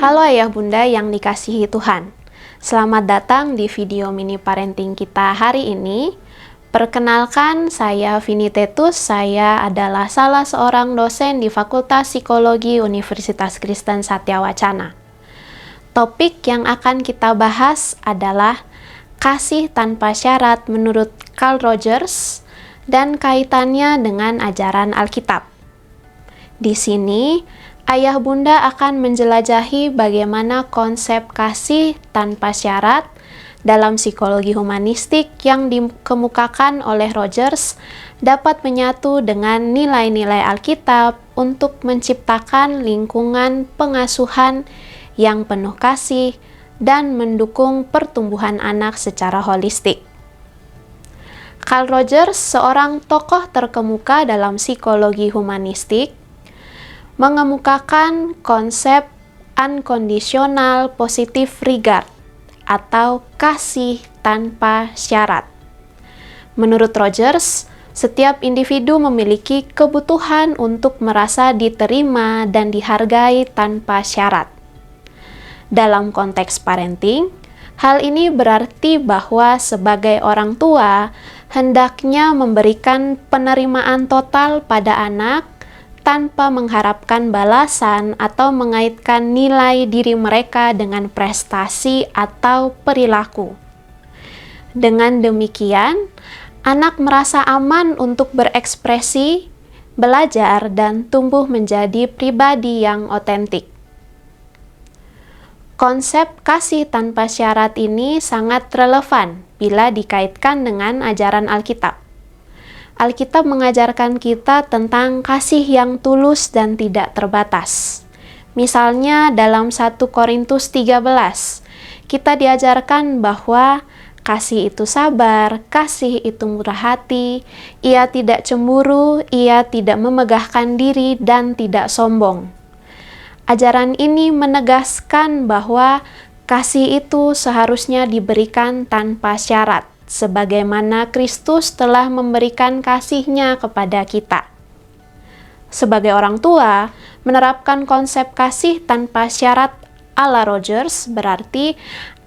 Halo ayah bunda yang dikasihi Tuhan. Selamat datang di video mini parenting kita hari ini. Perkenalkan, saya Vini Tetus. Saya adalah salah seorang dosen di Fakultas Psikologi Universitas Kristen Satyawacana. Topik yang akan kita bahas adalah kasih tanpa syarat menurut Carl Rogers dan kaitannya dengan ajaran Alkitab. Di sini, ayah bunda akan menjelajahi bagaimana konsep kasih tanpa syarat dalam psikologi humanistik yang dikemukakan oleh Rogers dapat menyatu dengan nilai-nilai Alkitab untuk menciptakan lingkungan pengasuhan yang penuh kasih dan mendukung pertumbuhan anak secara holistik. Carl Rogers, seorang tokoh terkemuka dalam psikologi humanistik, mengemukakan konsep unconditional positive regard atau kasih tanpa syarat. Menurut Rogers, setiap individu memiliki kebutuhan untuk merasa diterima dan dihargai tanpa syarat. Dalam konteks parenting, hal ini berarti bahwa sebagai orang tua, hendaknya memberikan penerimaan total pada anak tanpa mengharapkan balasan atau mengaitkan nilai diri mereka dengan prestasi atau perilaku. Dengan demikian, anak merasa aman untuk berekspresi, belajar, dan tumbuh menjadi pribadi yang otentik. Konsep kasih tanpa syarat ini sangat relevan bila dikaitkan dengan ajaran Alkitab. Alkitab mengajarkan kita tentang kasih yang tulus dan tidak terbatas. Misalnya dalam 1 Korintus 13, kita diajarkan bahwa kasih itu sabar, kasih itu murah hati, ia tidak cemburu, ia tidak memegahkan diri dan tidak sombong. Ajaran ini menegaskan bahwa kasih itu seharusnya diberikan tanpa syarat, sebagaimana Kristus telah memberikan kasih-Nya kepada kita. Sebagai orang tua, menerapkan konsep kasih tanpa syarat ala Rogers berarti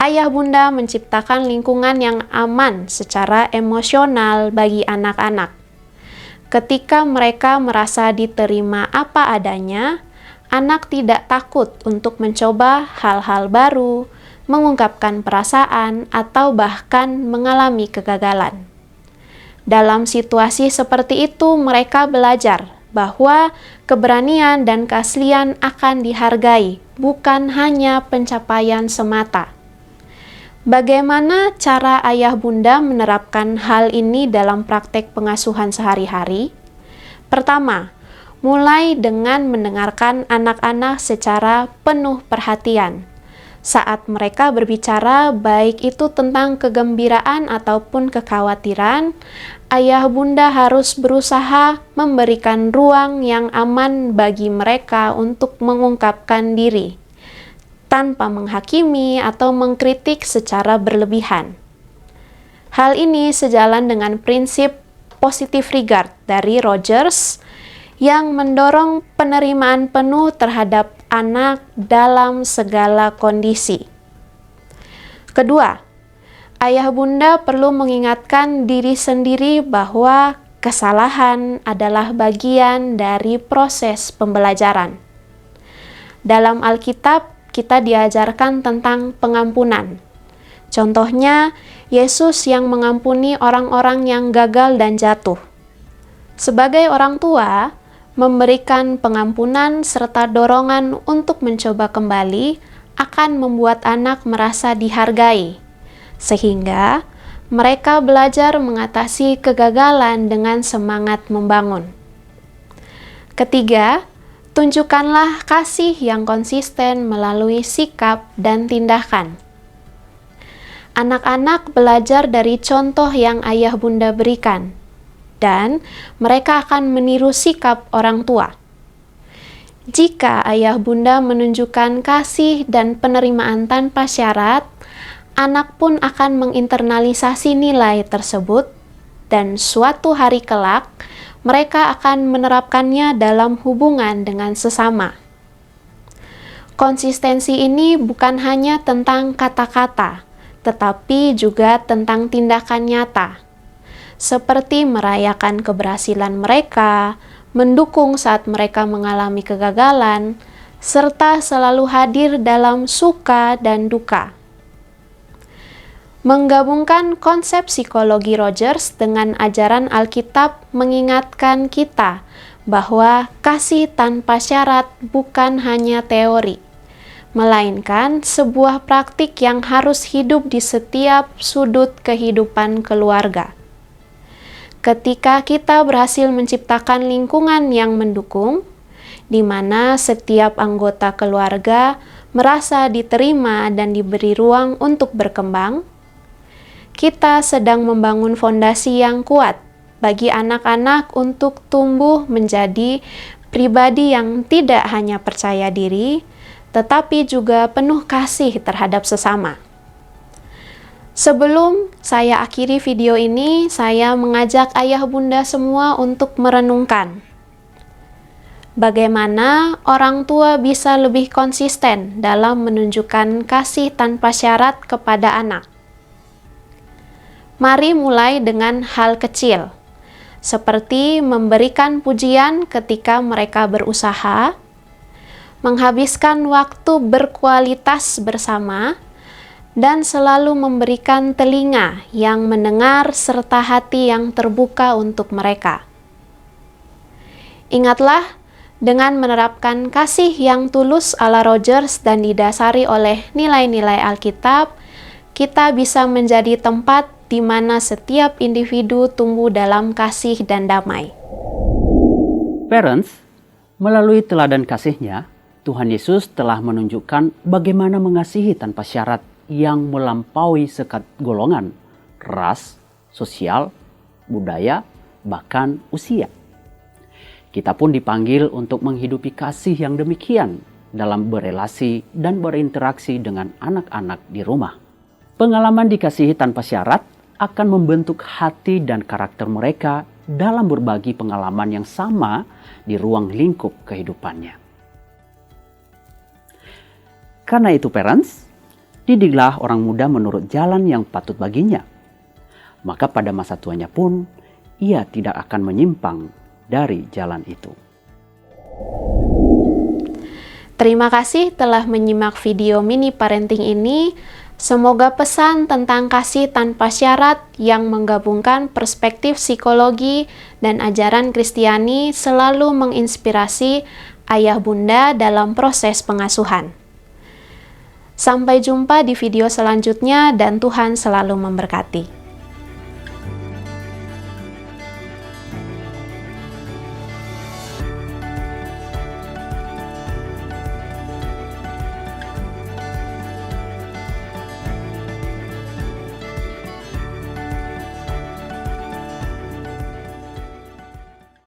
ayah bunda menciptakan lingkungan yang aman secara emosional bagi anak-anak. Ketika mereka merasa diterima apa adanya, anak tidak takut untuk mencoba hal-hal baru, mengungkapkan perasaan, atau bahkan mengalami kegagalan. Dalam situasi seperti itu, mereka belajar bahwa keberanian dan keaslian akan dihargai, bukan hanya pencapaian semata. Bagaimana cara ayah bunda menerapkan hal ini dalam praktek pengasuhan sehari-hari? Pertama, mulai dengan mendengarkan anak-anak secara penuh perhatian. Saat mereka berbicara, baik itu tentang kegembiraan ataupun kekhawatiran, ayah bunda harus berusaha memberikan ruang yang aman bagi mereka untuk mengungkapkan diri, tanpa menghakimi atau mengkritik secara berlebihan. Hal ini sejalan dengan prinsip positive regard dari Rogers, yang mendorong penerimaan penuh terhadap anak dalam segala kondisi. Kedua, ayah bunda perlu mengingatkan diri sendiri bahwa kesalahan adalah bagian dari proses pembelajaran. Dalam Alkitab, kita diajarkan tentang pengampunan. Contohnya, Yesus yang mengampuni orang-orang yang gagal dan jatuh. Sebagai orang tua, memberikan pengampunan serta dorongan untuk mencoba kembali akan membuat anak merasa dihargai, sehingga mereka belajar mengatasi kegagalan dengan semangat membangun. Ketiga, tunjukkanlah kasih yang konsisten melalui sikap dan tindakan. Anak-anak belajar dari contoh yang ayah bunda berikan, dan mereka akan meniru sikap orang tua. Jika ayah bunda menunjukkan kasih dan penerimaan tanpa syarat, anak pun akan menginternalisasi nilai tersebut, dan suatu hari kelak, mereka akan menerapkannya dalam hubungan dengan sesama. Konsistensi ini bukan hanya tentang kata-kata, tetapi juga tentang tindakan nyata, seperti merayakan keberhasilan mereka, mendukung saat mereka mengalami kegagalan, serta selalu hadir dalam suka dan duka. Menggabungkan konsep psikologi Rogers dengan ajaran Alkitab mengingatkan kita bahwa kasih tanpa syarat bukan hanya teori, melainkan sebuah praktik yang harus hidup di setiap sudut kehidupan keluarga. Ketika kita berhasil menciptakan lingkungan yang mendukung, di mana setiap anggota keluarga merasa diterima dan diberi ruang untuk berkembang, kita sedang membangun fondasi yang kuat bagi anak-anak untuk tumbuh menjadi pribadi yang tidak hanya percaya diri, tetapi juga penuh kasih terhadap sesama. Sebelum saya akhiri video ini, saya mengajak ayah bunda semua untuk merenungkan bagaimana orang tua bisa lebih konsisten dalam menunjukkan kasih tanpa syarat kepada anak. Mari mulai dengan hal kecil, seperti memberikan pujian ketika mereka berusaha, menghabiskan waktu berkualitas bersama, dan selalu memberikan telinga yang mendengar serta hati yang terbuka untuk mereka. Ingatlah, dengan menerapkan kasih yang tulus ala Rogers dan didasari oleh nilai-nilai Alkitab, kita bisa menjadi tempat di mana setiap individu tumbuh dalam kasih dan damai. Parents, melalui teladan kasih-Nya, Tuhan Yesus telah menunjukkan bagaimana mengasihi tanpa syarat yang melampaui sekat golongan, ras, sosial, budaya, bahkan usia. Kita pun dipanggil untuk menghidupi kasih yang demikian dalam berelasi dan berinteraksi dengan anak-anak di rumah. Pengalaman dikasihi tanpa syarat akan membentuk hati dan karakter mereka dalam berbagi pengalaman yang sama di ruang lingkup kehidupannya. Karena itu parents, didiklah orang muda menurut jalan yang patut baginya. Maka pada masa tuanya pun, ia tidak akan menyimpang dari jalan itu. Terima kasih telah menyimak video mini parenting ini. Semoga pesan tentang kasih tanpa syarat yang menggabungkan perspektif psikologi dan ajaran Kristiani selalu menginspirasi ayah bunda dalam proses pengasuhan. Sampai jumpa di video selanjutnya dan Tuhan selalu memberkati.